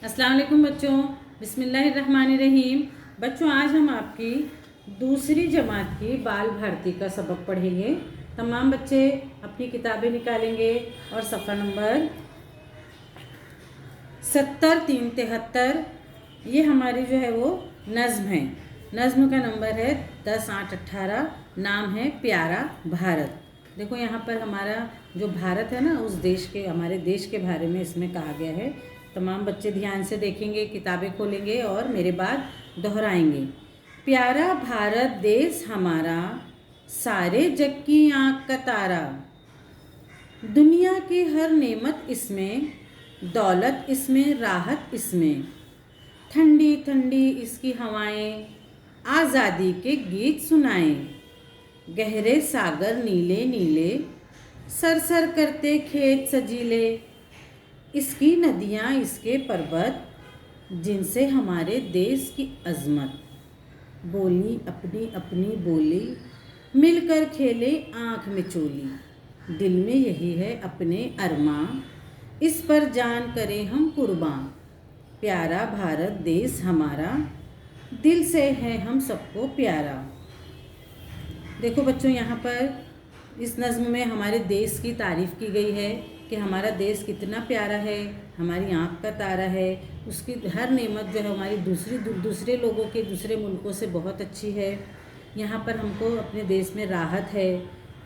अस्सलाम वालेकुम बच्चों, बिस्मिल्लाहिर्रहमानिर्रहीम। बच्चों, आज हम आपकी दूसरी जमात की बाल भारती का सबक पढ़ेंगे। तमाम बच्चे अपनी किताबें निकालेंगे और सफ़ा नंबर 70-373 ये हमारी जो है वो नज़्म है। नज़्म का नंबर है 10, 8, 18। नाम है प्यारा भारत। देखो यहाँ पर हमारा जो भारत है ना, उस देश के, हमारे देश के बारे में इसमें कहा गया है। तमाम बच्चे ध्यान से देखेंगे, किताबें खोलेंगे और मेरे बाद दोहराएंगे। प्यारा भारत देश हमारा, सारे जग की आँख का तारा। दुनिया की हर नेमत इसमें, दौलत इसमें, राहत इसमें। ठंडी ठंडी इसकी हवाएं, आज़ादी के गीत सुनाएं। गहरे सागर नीले नीले, सरसर करते खेत सजीले। इसकी नदियाँ इसके पर्वत, जिनसे हमारे देश की अज़मत। बोली अपनी अपनी बोली, मिलकर खेले आँख में चोली। दिल में यही है अपने अरमां, इस पर जान करें हम कुर्बान। प्यारा भारत देश हमारा, दिल से है हम सबको प्यारा। देखो बच्चों, यहाँ पर इस नज़्म में हमारे देश की तारीफ़ की गई है कि हमारा देश कितना प्यारा है, हमारी आँख का तारा है। उसकी हर नेमत जो है हमारी दूसरे लोगों के, दूसरे मुल्कों से बहुत अच्छी है। यहाँ पर हमको अपने देश में राहत है,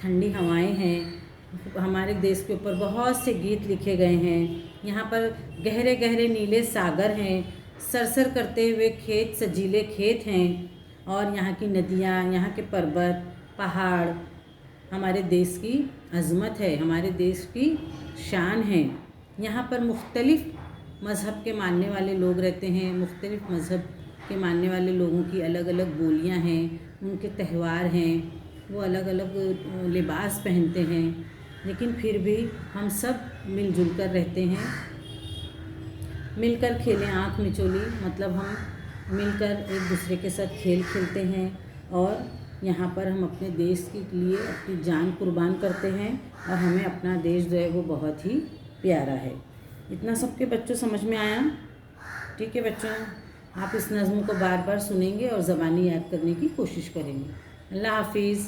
ठंडी हवाएं हैं। हमारे देश के ऊपर बहुत से गीत लिखे गए हैं। यहाँ पर गहरे गहरे नीले सागर हैं, सरसर करते हुए खेत सजीले खेत हैं। और यहाँ की नदियाँ, यहाँ के पर्वत पहाड़ हमारे देश की अज़मत है, हमारे देश की शान है। यहाँ पर मुख्तलिफ़ मज़हब के मानने वाले लोग रहते हैं। मुख्तलिफ़ मज़हब के मानने वाले लोगों की अलग अलग बोलियाँ हैं, उनके त्यौहार हैं, वो अलग अलग लिबास पहनते हैं, लेकिन फिर भी हम सब मिलजुल कर रहते हैं। मिलकर खेलें आँख मिचोली, मतलब हम मिलकर एक दूसरे के साथ खेल खेलते हैं और यहाँ पर हम अपने देश के लिए अपनी जान कुर्बान करते हैं और हमें अपना देश जो है वो बहुत ही प्यारा है। इतना सबके बच्चों समझ में आया? ठीक है बच्चों, आप इस नज़्म को बार बार सुनेंगे और ज़बानी याद करने की कोशिश करेंगे। अल्लाह हाफिज़।